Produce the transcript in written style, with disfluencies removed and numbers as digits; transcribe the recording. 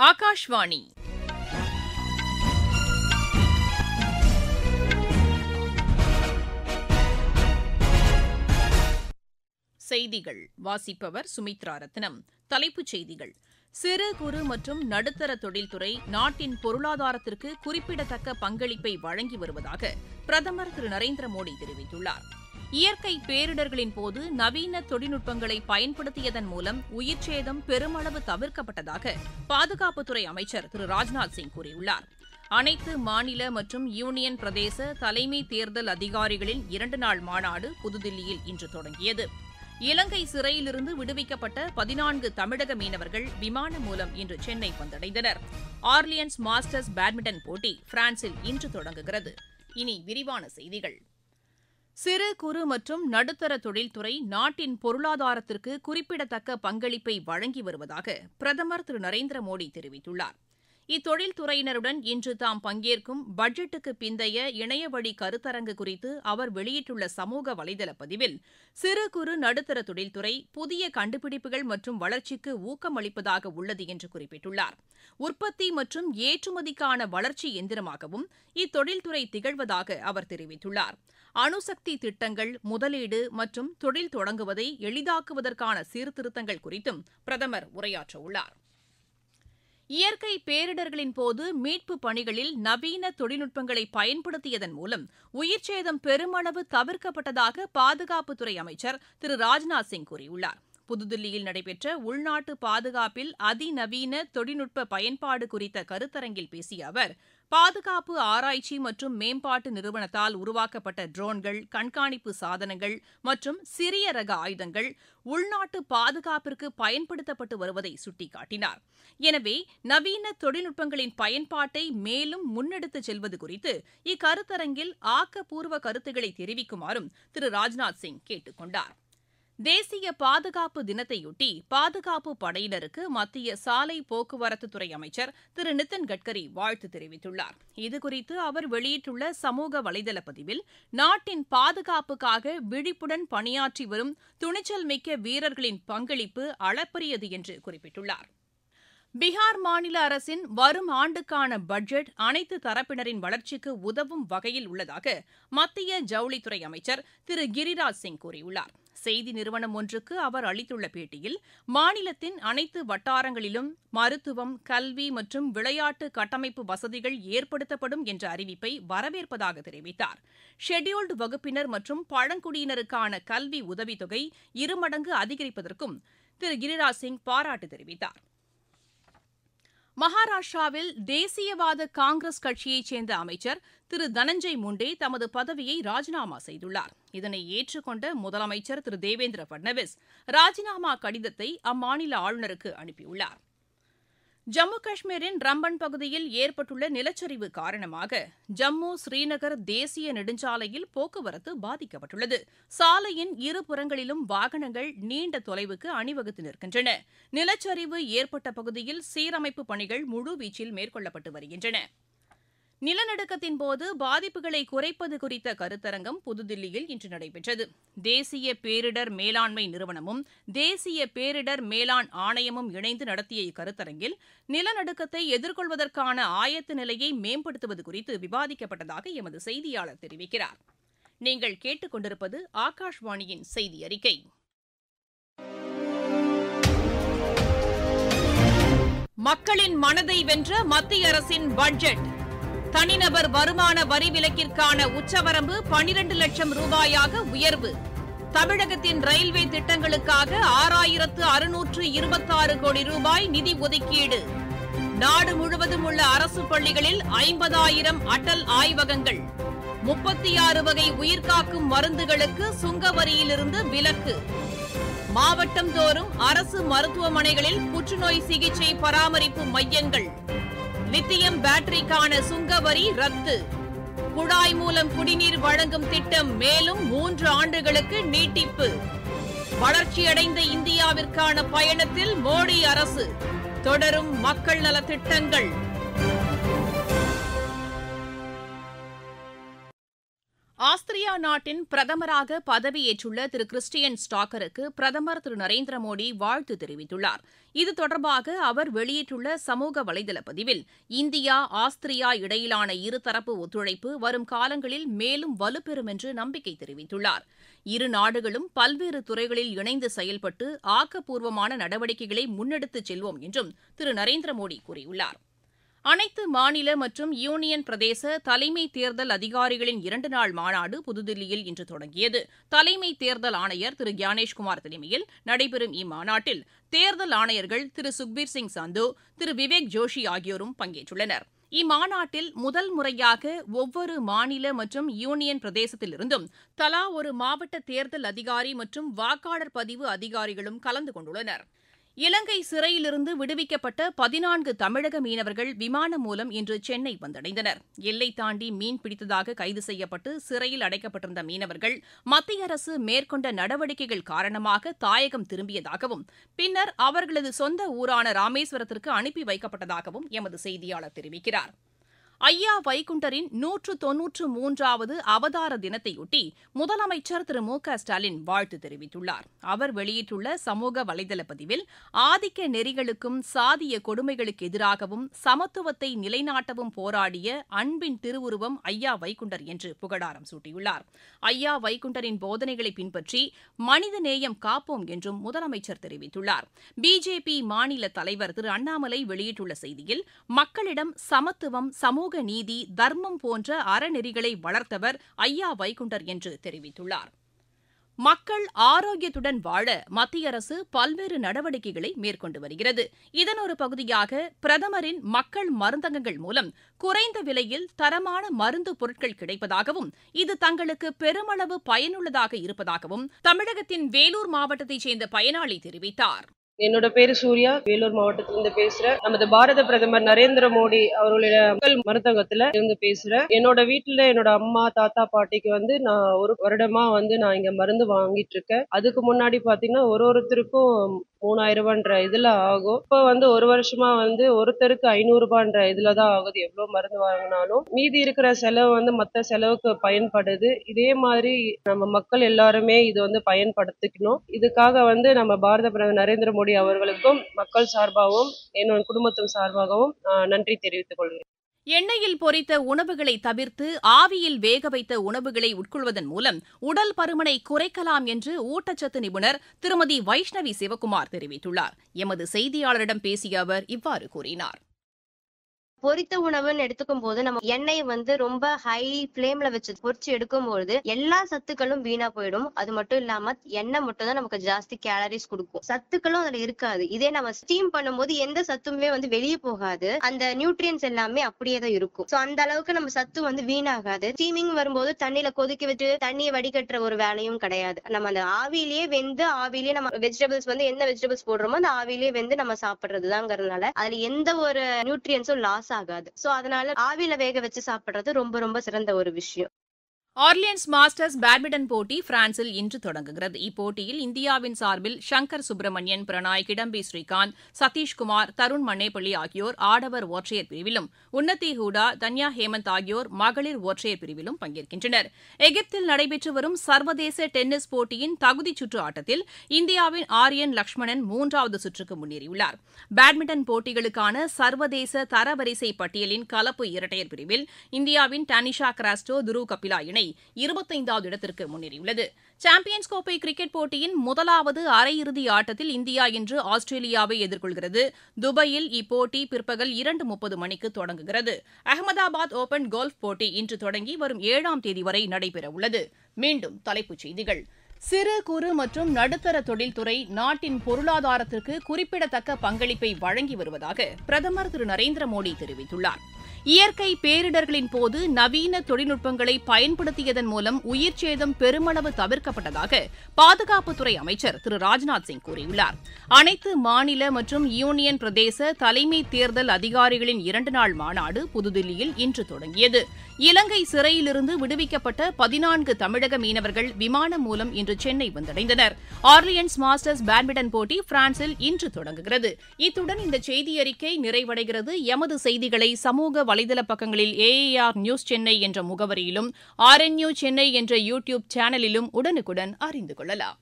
ஆகாஷ்வாணி செய்திகள் வாசிப்பவர் சுமித்ரா ரத்னம். தலைப்புச் செய்திகள்: சிறு குறு மற்றும் நடுத்தர தொழில்துறை நாட்டின் பொருளாதாரத்திற்கு குறிப்பிடத்தக்க பங்களிப்பை வழங்கி வருவதாக பிரதமர் திரு நரேந்திர மோடி தெரிவித்துள்ளார். இயற்கை பேரிடர்களின் போது நவீன தொழில்நுட்பங்களை பயன்படுத்தியதன் மூலம் உயிர்ச்சேதம் பெருமளவு தவிர்க்கப்பட்டதாக பாதுகாப்புத்துறை அமைச்சர் திரு ராஜ்நாத் சிங் கூறியுள்ளார். அனைத்து மாநில மற்றும் யூனியன் பிரதேச தலைமை தேர்தல் அதிகாரிகளின் 2 நாள் மாநாடு புதுதில்லியில் இன்று தொடங்கியது. இலங்கை சிறையிலிருந்து விடுவிக்கப்பட்ட 14 தமிழக மீனவர்கள் விமானம் மூலம் இன்று சென்னை வந்தடைந்தனர். ஆர்லியன்ஸ் மாஸ்டர்ஸ் பேட்மிண்டன் போட்டி பிரான்சில் இன்று தொடங்குகிறது. இனி விரிவான செய்திகள். சிறு குறு மற்றும் நடுத்தர தொழில்துறை நாட்டின் பொருளாதாரத்திற்கு குறிப்பிடத்தக்க பங்களிப்பை வழங்கி வருவதாக பிரதமர் திரு நரேந்திர மோடி தெரிவித்துள்ளார். இத்தொழில்துறையினருடன் இன்று தாம் பங்கேற்கும் பட்ஜெட்டுக்கு பிந்தைய இணையவழி கருத்தரங்கு குறித்து அவர் வெளியிட்டுள்ள சமூக வலைதள பதிவில், சிறு குறு நடுத்தர தொழில்துறை புதிய கண்டுபிடிப்புகள் மற்றும் வளர்ச்சிக்கு ஊக்கமளிப்பதாக உள்ளது என்று குறிப்பிட்டுள்ளார். உற்பத்தி மற்றும் ஏற்றுமதிக்கான வளர்ச்சி எந்திரமாகவும் இத்தொழில்துறை திகழ்வதாக அவர் தெரிவித்துள்ளார். அணுசக்தி திட்டங்கள், முதலீடு மற்றும் தொழில் தொடங்குவதை எளிதாக்குவதற்கான சீர்திருத்தங்கள் குறித்தும் பிரதமர் உரையாற்றவுள்ளார். இயற்கை பேரிடர்களின் போது மீட்புப் பணிகளில் நவீன தொழில்நுட்பங்களை பயன்படுத்தியதன் மூலம் உயிர்ச்சேதம் பெருமளவு தவிர்க்கப்பட்டதாக பாதுகாப்புத்துறை அமைச்சர் திரு ராஜ்நாத் சிங் கூறியுள்ளார். புதுதில்லியில் நடைபெற்ற உள்நாட்டு பாதுகாப்பில் அதிநவீன தொழில்நுட்ப பயன்பாடு குறித்த கருத்தரங்கில் பேசிய அவர், பாதுகாப்பு ஆராய்ச்சி மற்றும் மேம்பாட்டு நிறுவனத்தால் உருவாக்கப்பட்ட ட்ரோன்கள், கண்காணிப்பு சாதனங்கள் மற்றும் சிறிய ரக ஆயுதங்கள் உள்நாட்டு பாதுகாப்பிற்கு பயன்படுத்தப்பட்டு வருவதை சுட்டிக்காட்டினார். எனவே நவீன தொழில்நுட்பங்களின் பயன்பாட்டை மேலும் முன்னெடுத்துச் செல்வது குறித்து இக்கருத்தரங்கில் ஆக்கப்பூர்வ கருத்துக்களை தெரிவிக்குமாறும் திரு ராஜ்நாத் சிங் கேட்டுக் கொண்டார். தேசிய பாதுகாப்பு தினத்தையொட்டி பாதுகாப்பு படையினருக்கு மத்திய சாலை போக்குவரத்துத்துறை அமைச்சர் திரு நிதின் கட்கரி வாழ்த்து தெரிவித்துள்ளார். இதுகுறித்து அவர் வெளியிட்டுள்ள சமூக வலைதள பதிவில், நாட்டின் பாதுகாப்புக்காக விழிப்புடன் பணியாற்றி வரும் துணிச்சல் மிக்க வீரர்களின் பங்களிப்பு அளப்பரியது என்று குறிப்பிட்டுள்ளார். பீகார் மாநில அரசின் வரும் ஆண்டுக்கான பட்ஜெட் அனைத்து தரப்பினரின் வளர்ச்சிக்கு உதவும் வகையில் உள்ளதாக மத்திய ஜவுளித்துறை அமைச்சர் திரு கிரிராஜ் சிங் கூறியுள்ளார். செய்தி நிறுவனம் ஒன்றுக்கு அவர் அளித்துள்ள பேட்டியில், மாநிலத்தின் அனைத்து வட்டாரங்களிலும் மருத்துவம், கல்வி மற்றும் விளையாட்டு கட்டமைப்பு வசதிகள் ஏற்படுத்தப்படும் என்ற அறிவிப்பை வரவேற்பதாக தெரிவித்தார். ஷெட்யூல்டு வகுப்பினர் மற்றும் பழங்குடியினருக்கான கல்வி உதவித்தொகை 2 மடங்கு அதிகரிப்பதற்கும் திரு கிரிராஜ் சிங் பாராட்டு தெரிவித்தார். மகாராஷ்டிராவில் தேசியவாத காங்கிரஸ் கட்சியைச் சேர்ந்த அமைச்சர் திரு தனஞ்சய் முண்டே தமது பதவியை ராஜினாமா செய்துள்ளார். இதனை ஏற்றுக்கொண்ட முதலமைச்சர் திரு தேவேந்திர பட்னாவிஸ் ராஜினாமா கடிதத்தை அம்மாநில ஆளுநருக்கு அனுப்பியுள்ளார். ஜம்மு காஷ்மீரின் ரம்பன் பகுதியில் ஏற்பட்டுள்ள நிலச்சரிவு காரணமாக ஜம்மு ஸ்ரீநகர் தேசிய நெடுஞ்சாலையில் போக்குவரத்து பாதிக்கப்பட்டுள்ளது. சாலையின் இருபுறங்களிலும் வாகனங்கள் நீண்ட தொலைவுக்கு அணிவகுத்து நிற்கின்றன. நிலச்சரிவு ஏற்பட்ட பகுதியில் சீரமைப்பு பணிகள் முழுவீச்சில் மேற்கொள்ளப்பட்டு வருகின்றன. நிலநடுக்கத்தின் போது பாதிப்புகளை குறைப்பது குறித்த கருத்தரங்கம் புதுதில்லியில் இன்று நடைபெற்றது. தேசிய பேரிடர் மேலாண்மை நிறுவனமும் தேசிய பேரிடர் மேலாண் ஆணையமும் இணைந்து நடத்திய இக்கருத்தரங்கில் நிலநடுக்கத்தை எதிர்கொள்வதற்கான ஆயத்த நிலையை மேம்படுத்துவது குறித்து விவாதிக்கப்பட்டதாக எமது செய்தியாளர் தெரிவிக்கிறார். நீங்கள் கேட்டுக்கொண்டிருப்பது ஆகாஷ்வாணியின் செய்தி அறிக்கை. மக்களின் மனதை வென்ற மத்திய அரசின் பட்ஜெட். தனிநபர் வருமான வரி விலக்கிற்கான உச்சவரம்பு 12 லட்சம் ரூபாயாக உயர்வு. தமிழகத்தின் ரயில்வே திட்டங்களுக்காக 6626 கோடி ரூபாய் நிதி ஒதுக்கீடு. நாடு முழுவதும் உள்ள அரசு பள்ளிகளில் 50,000 அடல் ஆய்வகங்கள். 36 வகை உயிர்காக்கும் மருந்துகளுக்கு சுங்க வரியிலிருந்து விலக்கு. மாவட்டம் தோறும் அரசு மருத்துவமனைகளில் புற்றுநோய் சிகிச்சை பராமரிப்பு மையங்கள். லித்தியம் பேட்டரிக்கான சுங்க வரி ரத்து. குழாய் மூலம் குடிநீர் வழங்கும் திட்டம் மேலும் 3 ஆண்டுகளுக்கு நீட்டிப்பு. வளர்ச்சியடைந்த இந்தியாவிற்கான பயணத்தில் மோடி அரசு. தொடரும் மக்கள் நலத் திட்டங்கள். ஆஸ்திரியா கென்யா நாட்டின் பிரதமராக பதவியேற்றுள்ள திரு கிறிஸ்டியன் ஸ்டாக்கருக்கு பிரதமர் திரு நரேந்திர மோடி வாழ்த்து தெரிவித்துள்ளார். இது தொடர்பாக அவர் வெளியிட்டுள்ள சமூக வலைதள பதிவில், இந்தியா ஆஸ்திரியா இடையிலான இருதரப்பு ஒத்துழைப்பு வரும் காலங்களில் மேலும் வலுப்பெறும் என்று நம்பிக்கை தெரிவித்துள்ளார். இரு நாடுகளும் பல்வேறு துறைகளில் இணைந்து செயல்பட்டு ஆக்கப்பூர்வமான நடவடிக்கைகளை முன்னெடுத்துச் செல்வோம் என்றும் திரு நரேந்திர மோடி கூறியுள்ளார். அனைத்து மாநில மற்றும் யூனியன் பிரதேச தலைமை தேர்தல் அதிகாரிகளின் 2 நாள் மாநாடு புதுதில்லியில் இன்று தொடங்கியது. தலைமை தேர்தல் ஆணையர் திரு கியானேஷ்குமார் தலைமையில் நடைபெறும் இம்மாநாட்டில் தேர்தல் ஆணையர்கள் திரு சுக்பீர் சிங் சந்து, திரு விவேக் ஜோஷி ஆகியோரும் பங்கேற்றுள்ளனர். இம்மாநாட்டில் முதல் முறையாக ஒவ்வொரு மாநில மற்றும் யூனியன் பிரதேசத்திலிருந்தும் தலா ஒரு மாவட்ட தேர்தல் அதிகாரி மற்றும் வாக்காளர் பதிவு அதிகாரிகளும் கலந்து கொண்டுள்ளனர். இலங்கை சிறையிலிருந்து விடுவிக்கப்பட்ட 14 தமிழக மீனவர்கள் விமானம் மூலம் இன்று சென்னை வந்தடைந்தனர். எல்லை தாண்டி மீன் பிடித்ததாக கைது செய்யப்பட்டு சிறையில் அடைக்கப்பட்டிருந்த மீனவர்கள் மத்திய அரசு மேற்கொண்ட நடவடிக்கைகள் காரணமாக தாயகம் திரும்பியதாகவும் பின்னர் அவர்களது சொந்த ஊரான ராமேஸ்வரத்திற்கு அனுப்பி வைக்கப்பட்டதாகவும் எமது செய்தியாளர் தெரிவிக்கிறார். ஐயா வைகுண்டரின் 193வது அவதார தினத்தையொட்டி முதலமைச்சர் திரு மு க ஸ்டாலின் வாழ்த்து தெரிவித்துள்ளார். அவர் வெளியிட்டுள்ள சமூக வலைதள பதிவில், ஆதிக்க நெறிகளுக்கும் சாதிய கொடுமைகளுக்கு எதிராகவும் சமத்துவத்தை நிலைநாட்டவும் போராடிய அன்பின் திருவுருவம் ஐயா வைகுண்டர் என்று புகழாரம் சூட்டியுள்ளார். ஐயா வைகுண்டரின் போதனைகளை பின்பற்றி மனித நேயம் காப்போம் என்றும் முதலமைச்சர் தெரிவித்துள்ளார். பிஜேபி மாநில தலைவர் திரு அண்ணாமலை வெளியிட்டுள்ள செய்தியில், மக்களிடம் சமத்துவம், சமூக நீதி, தர்மம் போன்ற அறநெறிகளை வளர்த்தவர் ஐயா வைகுண்டர் என்று தெரிவித்துள்ளார். மக்கள் ஆரோக்கியத்துடன் வாழ மத்திய அரசு பல்வேறு நடவடிக்கைகளை மேற்கொண்டு வருகிறது. இதன் ஒரு பகுதியாக பிரதமரின் மக்கள் மருந்தகங்கள் மூலம் குறைந்த விலையில் தரமான மருந்து பொருட்கள் கிடைப்பதாகவும் இது தங்களுக்கு பெருமளவு பயனுள்ளதாக இருப்பதாகவும் தமிழகத்தின் வேலூர் மாவட்டத்தைச் சேர்ந்த பயனாளி தெரிவித்தார். என்னோட பேரு சூர்யா, வேலூர் மாவட்டத்திலிருந்து பேசுறேன். நமது பாரத பிரதமர் நரேந்திர மோடி அவர்களுடைய மக்கள் மருந்தகத்துல இருந்து பேசுறேன். என்னோட வீட்டுல என்னோட அம்மா, தாத்தா, பாட்டிக்கு நான் ஒரு வருடமா நான் இங்க மருந்து வாங்கிட்டு இருக்கேன். அதுக்கு முன்னாடி பாத்தீங்கன்னா ஒருத்தருக்கும் 3000 ரூபான்ற இதுல ஆகும். இப்ப ஒரு வருஷமா ஒருத்தருக்கு 500 ரூபான்ற இதுலதான் ஆகுது. எவ்வளவு மருந்து வாங்கினாலும் மீதி இருக்கிற செலவு மத்த செலவுக்கு பயன்படுது. இதே மாதிரி நம்ம மக்கள் எல்லாருமே இது பயன்படுத்திக்கணும். இதுக்காக நம்ம பாரத பிரதமர் நரேந்திர மோடி அவர்களுக்கும் மக்கள் சார்பாகவும் என்னோட குடும்பத்தின் சார்பாகவும் நன்றி தெரிவித்துக் கொள்கிறேன். எண்ணெயில் பொரித்த உணவுகளை தவிர்த்து ஆவியில் வேக வைத்த உணவுகளை உட்கொள்வதன் மூலம் உடல் பருமனை குறைக்கலாம் என்று ஊட்டச்சத்து நிபுணர் திருமதி வைஷ்ணவி சிவகுமார் தெரிவித்துள்ளார். எமது செய்தியாளரிடம் பேசிய அவர் இவ்வாறு கூறினார். பொரித்த உணவுன்னு எடுத்துக்கும் போது நம்ம எண்ணெயை ரொம்ப ஹை ஃபிளேம்ல வச்சு பொரிச்சு எடுக்கும் போது எல்லா சத்துக்களும் வீணா போயிடும். அது மட்டும் இல்லாம எண்ணெய் மட்டும் தான் நமக்கு ஜாஸ்தி கேலரிஸ் கொடுக்கும், சத்துக்களும் அதுல இருக்காது. இதே நம்ம ஸ்டீம் பண்ணும்போது எந்த சத்துமே வெளியே போகாது, அந்த நியூட்ரியன்ஸ் எல்லாமே அப்படியே தான் இருக்கும். சோ அந்த அளவுக்கு நம்ம சத்து வீணாகாது. ஸ்டீமிங் வரும்போது தண்ணியில கொதிக்க வச்சு தண்ணியை வடிகட்டுற ஒரு வேலையும் கிடையாது. நம்ம அந்த ஆவிலேயே ஆவிலேயே நம்ம வெஜிடபிள்ஸ் என்ன வெஜிடபிள்ஸ் போடுறோமோ அந்த ஆவிலேயே நம்ம சாப்பிடுறதுதாங்கிறதுனால அதுல எந்த ஒரு நியூட்ரியன்ஸும் லாஸ் ஆகாது. சோ அதனால ஆவியில வேக வச்சு சாப்பிடுறது ரொம்ப சிறந்த ஒரு விஷயம். ஆர்லியன்ஸ் மாஸ்டர்ஸ் பேட்மிண்டன் போட்டி பிரான்சில் இன்று தொடங்குகிறது. இப்போட்டியில் இந்தியாவின் சார்பில் சங்கர் சுப்பிரமணியன், பிரணாய், கிடம்பி ஸ்ரீகாந்த், சதீஷ்குமார், தருண் மன்னேப்பள்ளி ஆகியோர் ஆடவர் ஒற்றையர் பிரிவிலும், உன்னதி ஹூடா, தன்யா ஹேமந்த் ஆகியோர் மகளிர் ஒற்றையர் பிரிவிலும் பங்கேற்கின்றனர். எகிப்தில் நடைபெற்று வரும் சர்வதேச டென்னிஸ் போட்டியின் தகுதிச் சுற்று ஆட்டத்தில் இந்தியாவின் ஆரியன் லக்ஷ்மணன் 3வது சுற்றுக்கு முன்னேறியுள்ளார். பேட்மிண்டன் போட்டிகளுக்கான சர்வதேச தரவரிசை பட்டியலின் கலப்பு இரட்டையர் பிரிவில் இந்தியாவின் டானிஷா கிராஸ்டோ, துருவ் கபிலா இணை 25வது இடத்திற்கு முன்னேறியுள்ளது. சாம்பியன்ஸ் கோப்பை கிரிக்கெட் போட்டியின் முதலாவது அரையிறுதி ஆட்டத்தில் இந்தியா இன்று ஆஸ்திரேலியாவை எதிர்கொள்கிறது. துபாயில் இப்போட்டி பிற்பகல் 2:30 மணிக்கு தொடங்குகிறது. அகமதாபாத் ஓபன் கோல்ஃப் போட்டி இன்று தொடங்கி வரும் 7ஆம் தேதி வரை நடைபெறவுள்ளது. மீண்டும் தலைப்புச் செய்திகள். சிறு குறு மற்றும் நடுத்தர தொழில்துறை நாட்டின் பொருளாதாரத்திற்கு குறிப்பிடத்தக்க பங்களிப்பை வழங்கி வருவதாக பிரதமர் திரு நரேந்திர மோடி தெரிவித்துள்ளார். இயற்கை பேரிடர்களின் போது நவீன தொழில்நுட்பங்களை பயன்படுத்தியதன் மூலம் உயிர்ச்சேதம் பெருமளவு தவிர்க்கப்பட்டதாக பாதுகாப்புத்துறை அமைச்சர் திரு ராஜ்நாத் சிங் கூறியுள்ளார். அனைத்து மாநில மற்றும் யூனியன் பிரதேச தலைமை தேர்தல் அதிகாரிகளின் 2 நாள் மாநாடு புதுதில்லியில் இன்று தொடங்கியது. இலங்கை சிறையிலிருந்து விடுவிக்கப்பட்ட 14 தமிழக மீனவர்கள் விமானம் மூலம் இன்று சென்னை வந்தடைந்தனர். ஆர்லியன்ஸ் மாஸ்டர்ஸ் பேட்மிண்டன் போட்டி பிரான்சில் இன்று தொடங்குகிறது. இத்துடன் இந்த செய்தியறிக்கை நிறைவடைகிறது. எமது செய்திகளை சமூக வலைதள பக்கங்களில் AIR நியூஸ் சென்னை என்ற முகவரியிலும் RNU சென்னை என்ற யூடியூப் சேனலிலும் உடனுக்குடன் அறிந்து கொள்ளலாம்.